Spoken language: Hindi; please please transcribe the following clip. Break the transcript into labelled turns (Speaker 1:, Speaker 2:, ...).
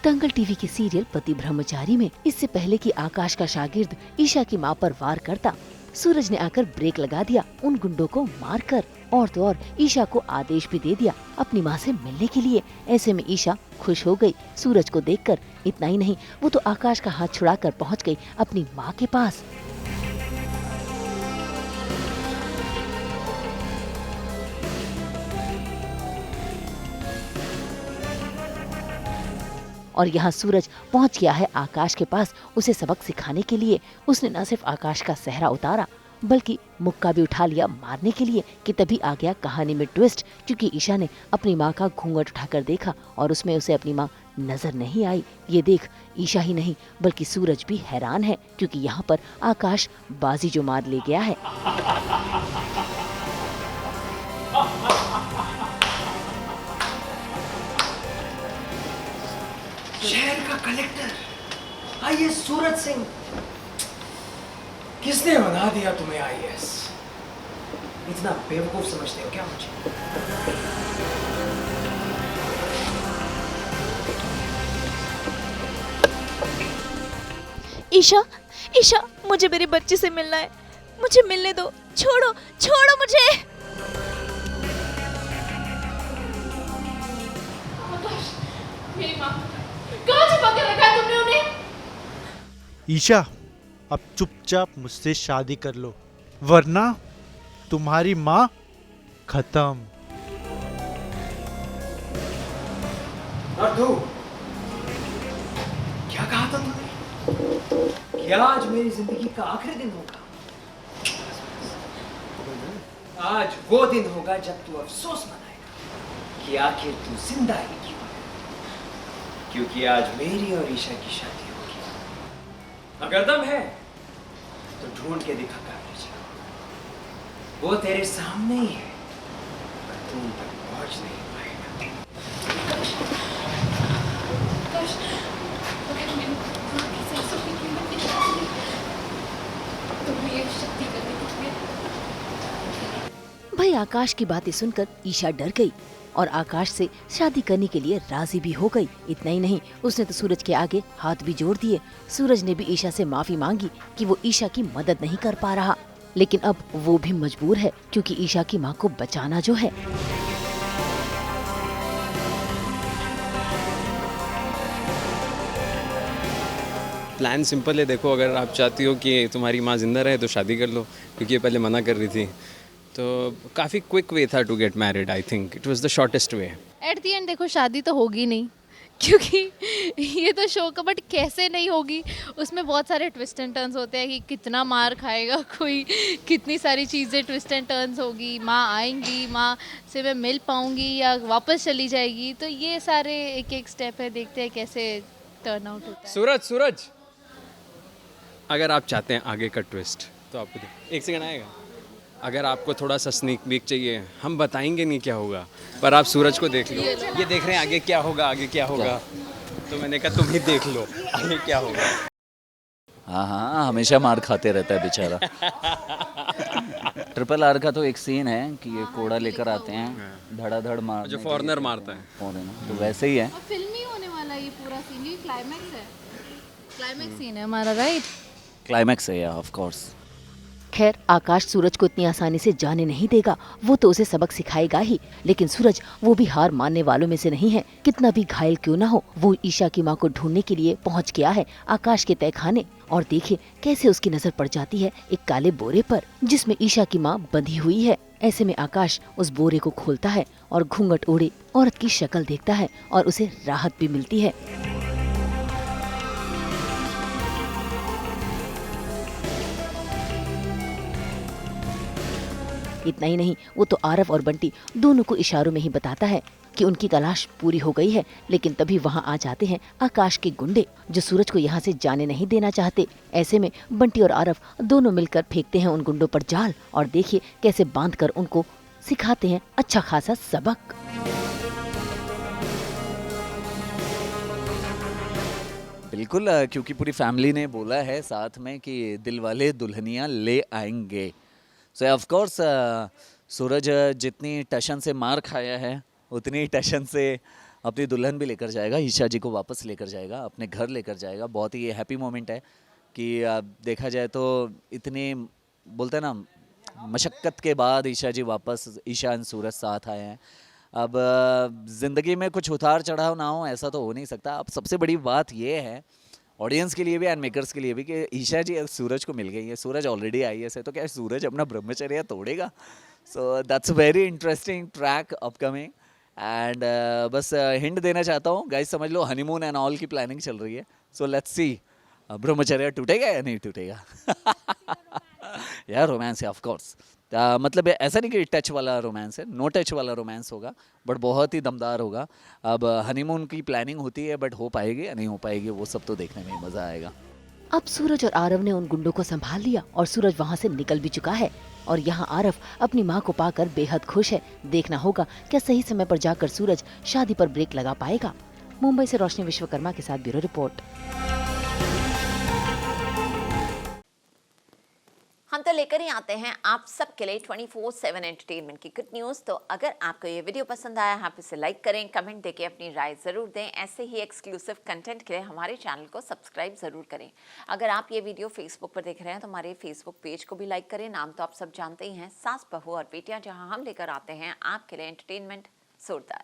Speaker 1: दंगल टीवी के सीरियल पति ब्रह्मचारी में इससे पहले कि आकाश का शागिर्द ईशा की मां पर वार करता, सूरज ने आकर ब्रेक लगा दिया उन गुंडों को मारकर। और तो और ईशा को आदेश भी दे दिया अपनी मां से मिलने के लिए। ऐसे में ईशा खुश हो गई सूरज को देखकर। इतना ही नहीं, वो तो आकाश का हाथ छुड़ाकर पहुंच गई अपनी मां के पास। और यहाँ सूरज पहुंच गया है आकाश के पास उसे सबक सिखाने के लिए। उसने न सिर्फ आकाश का सेहरा उतारा बल्कि मुक्का भी उठा लिया मारने के लिए कि तभी आ गया कहानी में ट्विस्ट, क्योंकि ईशा ने अपनी माँ का घूंघट उठाकर देखा और उसमें उसे अपनी माँ नजर नहीं आई। ये देख ईशा ही नहीं बल्कि सूरज भी हैरान है, क्योंकि यहाँ पर आकाश बाजी जो मार ले गया है।
Speaker 2: शहर का कलेक्टर आईएएस सूरज सिंह, किसने बना दिया तुम्हें आईएएस? इतना बेवकूफ समझते हो क्या मुझे?
Speaker 3: ईशा, ईशा, मुझे मेरी बच्ची से मिलना है, मुझे मिलने दो, छोड़ो, छोड़ो मुझे।
Speaker 4: मेरी माँ कहाँ छुपा के रखा है तुमने उन्हें?
Speaker 5: ईशा, अब चुपचाप मुझसे शादी कर लो, वरना तुम्हारी माँ खत्म।
Speaker 2: और तू क्या कहा था तुमने? क्या आज मेरी जिंदगी का आखिरी दिन होगा? आज वो दिन होगा जब तू अफसोस मनाएगा कि आखिर तू जिंदा ही क्यों है। क्योंकि आज मेरी और ईशा की शादी होगी। अगर दम है तो ढूंढ के दिखा काबिज, वो तेरे सामने ही है, पर तुम तक पहुंच नहीं पाएगा।
Speaker 1: भाई आकाश की बातें सुनकर ईशा डर गई और आकाश से शादी करने के लिए राजी भी हो गई। इतना ही नहीं, उसने तो सूरज के आगे हाथ भी जोड़ दिए। सूरज ने भी ईशा से माफी मांगी कि वो ईशा की मदद नहीं कर पा रहा, लेकिन अब वो भी मजबूर है क्योंकि ईशा की माँ को बचाना जो है।
Speaker 6: प्लान सिंपल है, देखो अगर आप चाहती हो कि तुम्हारी माँ जिंदा रहे तो शादी कर लो, क्योंकि ये पहले मना कर रही थी। तो काफ़ी क्विक वे था to get married, I think it was the shortest way.
Speaker 4: At the end देखो शादी तो होगी नहीं, क्योंकि ये तो शो का, बट कैसे नहीं होगी, उसमें बहुत सारे ट्विस्ट एंड टर्न्स होते हैं कि कितना मार खाएगा कोई, कितनी सारी चीज़ें ट्विस्ट एंड टर्न्स होगी, माँ आएंगी, माँ से मैं मिल पाऊँगी या वापस चली जाएगी, तो ये सारे एक एक स्टेप है, देखते हैं कैसे टर्न आउट होता है।
Speaker 6: सूरज, अगर आप चाहते हैं आगे का ट्विस्ट तो आपको एक सेकंड आएगा। अगर आपको थोड़ा सा स्नीक पीक चाहिए, हम बताएंगे नहीं क्या होगा, पर आप सूरज को देख लो, ये देख रहे हैं आगे क्या होगा, आगे क्या होगा। तो मैंने कहा तुम ही देख लो आगे क्या होगा।
Speaker 7: हाँ हाँ, हमेशा मार खाते रहता है बेचारा। ट्रिपल आर का तो एक सीन है कि ये कोड़ा लेकर आते हैं, धड़ाधड़ मार,
Speaker 6: जो फॉरेनर मारता है,
Speaker 7: तो वैसे ही है।
Speaker 4: और फिल्मी होने वाला ये पूरा सीन, ये क्लाइमैक्स है, क्लाइमैक्स सीन है हमारा, राइट?
Speaker 7: क्लाइमैक्स है या ऑफ कोर्स।
Speaker 1: खैर आकाश सूरज को इतनी आसानी से जाने नहीं देगा, वो तो उसे सबक सिखाएगा ही। लेकिन सूरज वो भी हार मानने वालों में से नहीं है। कितना भी घायल क्यों ना हो, वो ईशा की माँ को ढूंढने के लिए पहुँच गया है आकाश के तहखाने। और देखिए कैसे उसकी नजर पड़ जाती है एक काले बोरे पर जिसमें ईशा की माँ बंधी हुई है। ऐसे में आकाश उस बोरे को खोलता है और घूंघट ओढ़े औरत की शक्ल देखता है और उसे राहत भी मिलती है। इतना ही नहीं, वो तो आरव और बंटी दोनों को इशारों में ही बताता है कि उनकी तलाश पूरी हो गई है। लेकिन तभी वहाँ आ जाते हैं आकाश के गुंडे जो सूरज को यहाँ से जाने नहीं देना चाहते। ऐसे में बंटी और आरव दोनों मिलकर फेंकते हैं उन गुंडों पर जाल और देखिए कैसे बांधकर उनको सिखाते हैं अच्छा खासा सबक।
Speaker 7: बिल्कुल, क्योंकि पूरी फैमिली ने बोला है साथ में कि दिल वाले दुल्हनियाँ ले आएंगे। सो ऑफ कोर्स सूरज जितनी टशन से मार खाया है उतनी टशन से अपनी दुल्हन भी लेकर जाएगा, ईशा जी को वापस लेकर जाएगा, अपने घर लेकर जाएगा। बहुत ही हैप्पी मोमेंट है कि देखा जाए तो इतने बोलते हैं ना मशक्क़त के बाद ईशा जी वापस, ईशा एंड सूरज साथ आए हैं। अब ज़िंदगी में कुछ उतार चढ़ाव ना हो ऐसा तो हो नहीं सकता। अब सबसे बड़ी बात ये है ऑडियंस के लिए भी एंड मेकर्स के लिए भी कि ईशा जी सूरज को मिल गई है, सूरज ऑलरेडी IAS है, तो क्या सूरज अपना ब्रह्मचर्य तोड़ेगा? So that's very interesting track upcoming. And बस हिंट देना चाहता हूँ गाइस, समझ लो हनीमून एंड ऑल की प्लानिंग चल रही है। सो लेट्स सी ब्रह्मचर्य टूटेगा या नहीं टूटेगा। यार रोमांस है ऑफ कोर्स, मतलब ऐसा नहीं कि टच वाला रोमांस है, नो टच वाला रोमांस होगा, बट बहुत ही दमदार होगा। अब हनीमून की प्लानिंग होती है, बट हो पाएगी या नहीं हो पाएगी वो सब तो देखने में मज़ा आएगा।
Speaker 1: अब सूरज और आरव ने उन गुंडों को संभाल लिया और सूरज वहाँ से निकल भी चुका है और यहाँ आरव अपनी माँ को पाकर बेहद खुश है। देखना होगा क्या सही समय पर जाकर सूरज शादी पर ब्रेक लगा पाएगा। मुंबई से रोशनी विश्वकर्मा के साथ ब्यूरो रिपोर्ट।
Speaker 8: हम तो लेकर ही आते हैं आप सबके लिए 24/7 एंटरटेनमेंट की गुड न्यूज़। तो अगर आपको ये वीडियो पसंद आया है आप इसे लाइक करें, कमेंट देके अपनी राय ज़रूर दें। ऐसे ही एक्सक्लूसिव कंटेंट के लिए हमारे चैनल को सब्सक्राइब ज़रूर करें। अगर आप ये वीडियो फेसबुक पर देख रहे हैं तो हमारे फेसबुक पेज को भी लाइक करें। नाम तो आप सब जानते ही हैं, सास बहू और बेटियाँ, जहाँ हम लेकर आते हैं आपके लिए एंटरटेनमेंट जोरदार।